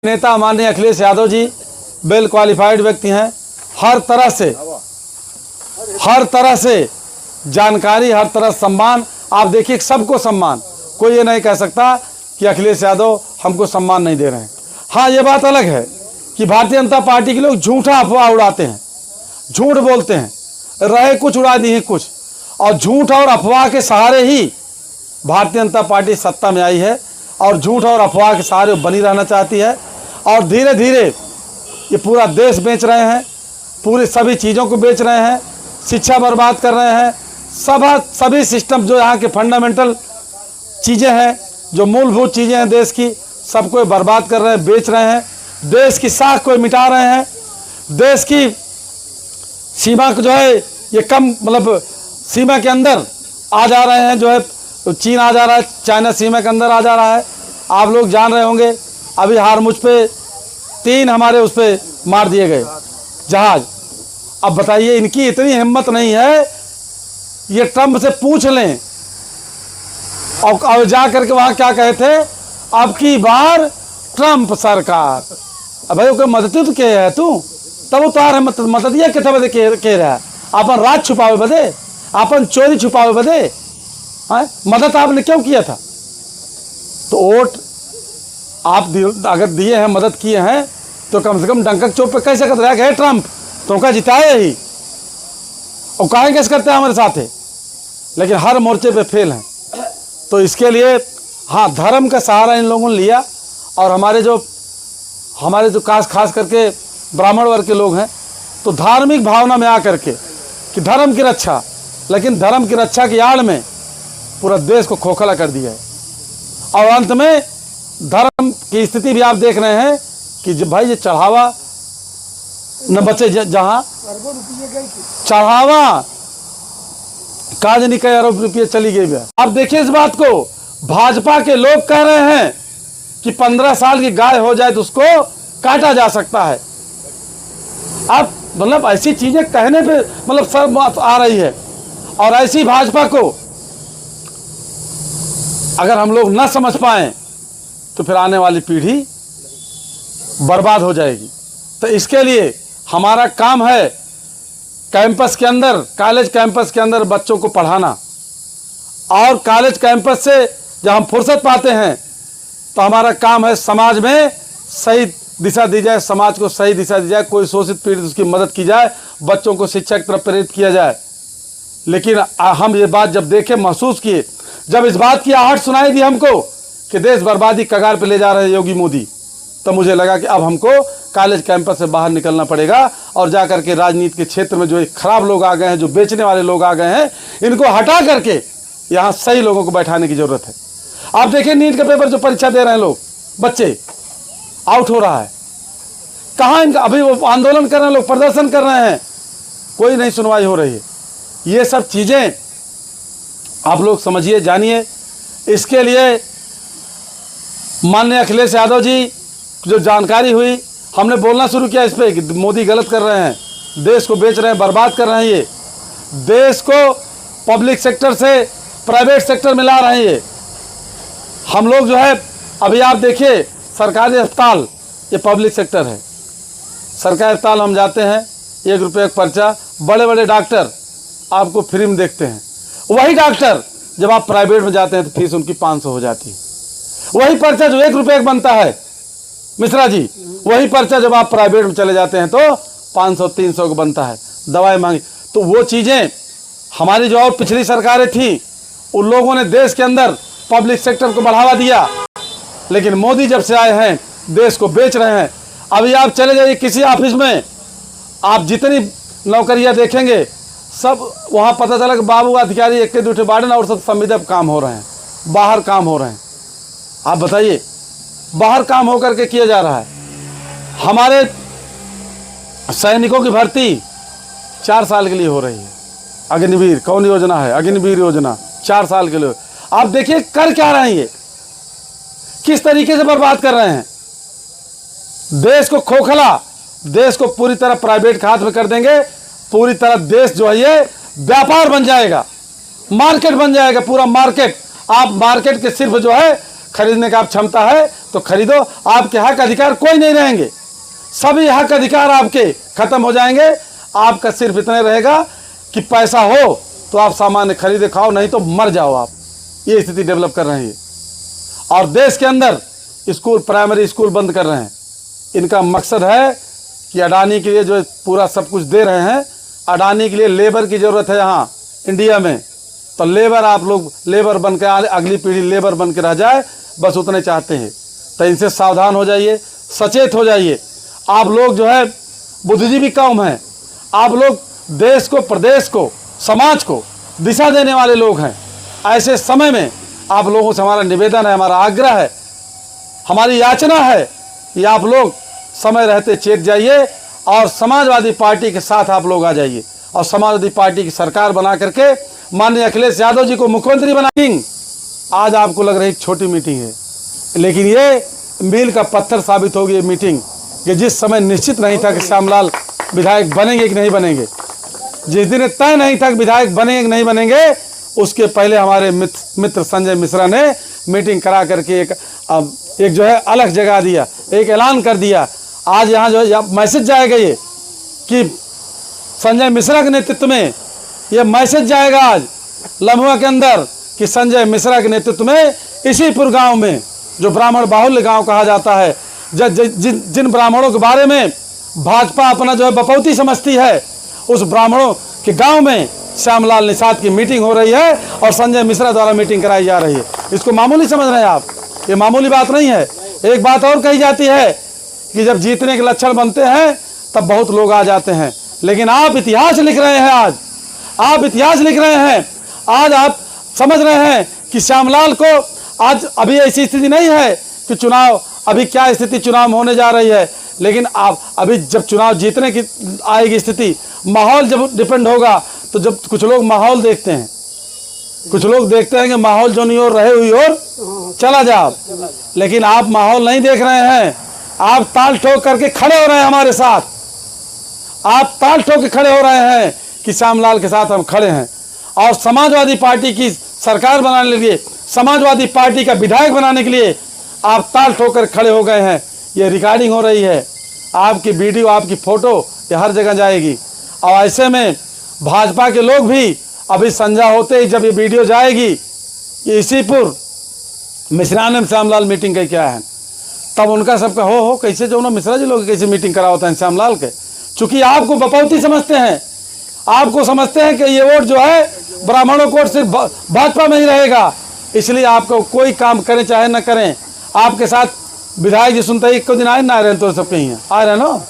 नेता माननीय Akhilesh Yadav ji well qualified व्यक्ति हैं। हर तरह से जानकारी, हर तरह सम्मान। आप देखिए सबको सम्मान, कोई ये नहीं कह सकता कि अखिलेश यादव हमको सम्मान नहीं दे रहे हैं। हाँ, ये बात अलग है कि भारतीय जनता पार्टी के लोग झूठा अफवाह उड़ाते हैं, झूठ बोलते हैं, रहे कुछ उड़ा दिए कुछ, और झूठ और अफवाह के सहारे ही भारतीय जनता पार्टी सत्ता में आई है और झूठ और अफवाह के सहारे बनी रहना चाहती है। और धीरे धीरे ये पूरा देश बेच रहे हैं, पूरी सभी चीज़ों को बेच रहे हैं, शिक्षा बर्बाद कर रहे हैं, सभी सिस्टम जो यहाँ के फंडामेंटल चीज़ें हैं, जो मूलभूत चीज़ें हैं देश की, सबको बर्बाद कर रहे हैं, बेच रहे हैं। देश की साख को मिटा रहे हैं, देश की सीमा को जो है ये कम, मतलब सीमा के अंदर आ जा रहे हैं, जो है चीन आ जा रहा है, चाइना सीमा के अंदर आ जा रहा है। आप लोग जान रहे होंगे अभी हारमुज पे 3 हमारे उस पर मार दिए गए जहाज। अब बताइए, इनकी इतनी हिम्मत नहीं है, ये ट्रंप से पूछ लें और जा करके वहाँ क्या कहे थे, अब की बार ट्रंप सरकार। अब भाई कोई मदद तो के है तू, तब उतार मददिया कितना बदे कह रहा है, अपन राज छुपावे बदे, अपन चोरी छुपावे बदे, मदद आपने क्यों किया था? तो वोट आप अगर दिए हैं, मदद किए हैं, तो कम से कम डंका चौक पे कैसे कर रहा है ट्रंप, तो का जिताए ही और काहे कैसे करते हैं हमारे साथ है, लेकिन हर मोर्चे पे फेल हैं। तो इसके लिए हाँ, धर्म का सहारा इन लोगों ने लिया। और हमारे जो खास करके ब्राह्मण वर्ग के लोग हैं, तो धार्मिक भावना में आकर के कि धर्म की रक्षा, लेकिन धर्म की रक्षा की आड़ में पूरा देश को खोखला कर दिया है। और अंत में धर्म की स्थिति भी आप देख रहे हैं कि जब भाई ये चढ़ावा न बचे, जहां चढ़ावा काज नहीं कई अरब रुपये चली गई है। आप देखिए इस बात को, भाजपा के लोग कह रहे हैं कि 15 साल की गाय हो जाए तो उसको काटा जा सकता है। आप मतलब ऐसी चीजें कहने पे मतलब शर्म आ रही है। और ऐसी भाजपा को अगर हम लोग न समझ पाए तो फिर आने वाली पीढ़ी बर्बाद हो जाएगी। तो इसके लिए हमारा काम है कैंपस के अंदर, कॉलेज कैंपस के अंदर बच्चों को पढ़ाना, और कॉलेज कैंपस से जब हम फुर्सत पाते हैं तो हमारा काम है समाज में सही दिशा दी जाए, समाज को सही दिशा दी जाए, कोई शोषित पीड़ित उसकी मदद की जाए, बच्चों को शिक्षा की तरफ प्रेरित किया जाए। लेकिन हम ये बात जब देखे, महसूस किए, जब इस बात की आहट सुनाई दी हमको कि देश बर्बादी कगार पे ले जा रहे हैं योगी मोदी, तो मुझे लगा कि अब हमको कॉलेज कैंपस से बाहर निकलना पड़ेगा और जा करके राजनीति के क्षेत्र में जो खराब लोग आ गए हैं, जो बेचने वाले लोग आ गए हैं, इनको हटा करके यहाँ सही लोगों को बैठाने की जरूरत है। आप देखिए नीट का पेपर जो परीक्षा दे रहे हैं लोग, बच्चे आउट हो रहा है, कहाँ इनका, अभी वो आंदोलन कर रहे हैं लोग, प्रदर्शन कर रहे हैं, कोई नहीं सुनवाई हो रही है। ये सब चीजें आप लोग समझिए, जानिए। इसके लिए माननीय अखिलेश यादव जी जो जानकारी हुई, हमने बोलना शुरू किया इस पे कि मोदी गलत कर रहे हैं, देश को बेच रहे हैं, बर्बाद कर रहे हैं, ये देश को पब्लिक सेक्टर से प्राइवेट सेक्टर में ला रहे हैं। ये हम लोग जो है, अभी आप देखिए सरकारी अस्पताल ये पब्लिक सेक्टर है, सरकारी अस्पताल हम जाते हैं, 1 रुपये का पर्चा, बड़े बड़े डॉक्टर आपको फ्री में देखते हैं। वही डॉक्टर जब आप प्राइवेट में जाते हैं तो फीस उनकी 500 हो जाती है। वही पर्चा जो 1 रुपये का बनता है मिश्रा जी, वही पर्चा जब आप प्राइवेट में चले जाते हैं तो 500-300 का बनता है, दवाई मांगी। तो वो चीज़ें हमारी जो और पिछली सरकारें थी, उन लोगों ने देश के अंदर पब्लिक सेक्टर को बढ़ावा दिया, लेकिन मोदी जब से आए हैं देश को बेच रहे हैं। अभी आप चले जाइए किसी ऑफिस में, आप जितनी नौकरियां देखेंगे सब वहाँ पता चला कि बाबू अधिकारी 1-2 बाड़े और सब संविदा काम हो रहे हैं, बाहर काम हो रहे हैं। आप बताइए, बाहर काम होकर के किया जा रहा है। हमारे सैनिकों की भर्ती 4 साल के लिए हो रही है। अग्निवीर कौन योजना है, अग्निवीर योजना 4 साल के लिए। आप देखिए कर क्या रहे हैं, ये किस तरीके से बर्बाद कर रहे हैं देश को, खोखला, देश को पूरी तरह प्राइवेट हाथ में कर देंगे। पूरी तरह देश जो है ये व्यापार बन जाएगा, मार्केट बन जाएगा, पूरा मार्केट। आप मार्केट के सिर्फ जो है खरीदने का आप क्षमता है तो खरीदो, आपके हक अधिकार कोई नहीं रहेंगे, सभी हक अधिकार आपके खत्म हो जाएंगे। आपका सिर्फ इतना रहेगा कि पैसा हो तो आप सामान खरीदे खाओ, नहीं तो मर जाओ आप। ये स्थिति डेवलप कर रहे हैं और देश के अंदर स्कूल, प्राइमरी स्कूल बंद कर रहे हैं। इनका मकसद है कि अडानी के लिए जो पूरा सब कुछ दे रहे हैं, अडानी के लिए लेबर की ज़रूरत है यहाँ इंडिया में, तो लेबर आप लोग लेबर बन के, अगली पीढ़ी लेबर बन के रह जाए, बस उतने चाहते हैं। तो इनसे सावधान हो जाइए, सचेत हो जाइए। आप लोग जो है बुद्धिजीवी कौम हैं, आप लोग देश को, प्रदेश को, समाज को दिशा देने वाले लोग हैं। ऐसे समय में आप लोगों से हमारा निवेदन है, हमारा आग्रह है, हमारी याचना है कि आप लोग समय रहते चेत जाइए और समाजवादी पार्टी के साथ आप लोग आ जाइए और समाजवादी पार्टी की सरकार बना करके माननीय अखिलेश यादव जी को मुख्यमंत्री बनाएंगे। आज आपको लग रही छोटी मीटिंग है, लेकिन ये मील का पत्थर साबित होगी ये मीटिंग, कि जिस समय निश्चित नहीं था कि श्यामलाल विधायक बनेंगे कि नहीं बनेंगे, जिस दिन तय नहीं था कि विधायक बनेंगे कि नहीं बनेंगे, उसके पहले हमारे मित्र संजय मिश्रा ने मीटिंग करा करके एक जो है अलग जगह दिया, एक ऐलान कर दिया। आज यहाँ जो है मैसेज जाएगा ये कि संजय मिश्रा के नेतृत्व में ये मैसेज जाएगा आज लम्हुआ के अंदर कि संजय मिश्रा के नेतृत्व में इसीपुर गांव में, जो ब्राह्मण बाहुल्य गांव कहा जाता है, जिन ब्राह्मणों के बारे में भाजपा अपना जो है बपौती समझती है, उस ब्राह्मणों के गांव में श्यामलाल निषाद की मीटिंग हो रही है और संजय मिश्रा द्वारा मीटिंग कराई जा रही है। इसको मामूली समझ रहे हैं आप? ये मामूली बात नहीं है। एक बात और कही जाती है कि जब जीतने के लक्षण बनते हैं तब बहुत लोग आ जाते हैं, लेकिन आप इतिहास लिख रहे हैं। आज आप इतिहास लिख रहे हैं। आज आप समझ रहे हैं कि श्यामलाल को आज अभी ऐसी स्थिति नहीं है कि चुनाव, अभी क्या स्थिति चुनाव में होने जा रही है, लेकिन आप अभी जब चुनाव जीतने की आएगी स्थिति, माहौल जब डिपेंड होगा, तो जब कुछ लोग माहौल देखते हैं, कुछ लोग देखते हैं कि माहौल जो नहीं और रहे हुई और चला जाओ, लेकिन आप माहौल नहीं देख रहे हैं। आप ताल ठोक करके खड़े हो रहे हैं हमारे साथ, आप ताल ठोक के खड़े हो रहे हैं कि श्यामलाल के साथ हम खड़े हैं और समाजवादी पार्टी की सरकार बनाने के लिए, समाजवादी पार्टी का विधायक बनाने के लिए आप ताल ठोक कर खड़े हो गए हैं। ये रिकॉर्डिंग हो रही है, आपकी वीडियो, आपकी फ़ोटो ये हर जगह जाएगी। और ऐसे में भाजपा के लोग भी अभी संध्या होते ही जब ये वीडियो जाएगी, ये इसीपुर मिश्राने में श्यामलाल मीटिंग का क्या है, तब उनका सबका हो कैसे जो ना मिश्रा जी लोग कैसे मीटिंग करा होता है श्यामलाल के। चूँकि आपको बपौती समझते हैं, आपको समझते हैं कि ये वोट जो है ब्राह्मणों को सिर्फ भाजपा में ही रहेगा, इसलिए आपको कोई काम करें चाहे न करें, आपके साथ विधायक जी सुनते ही एक दिन आए ना आ रहे हैं, तो सब कहीं आ रहे हैं ना।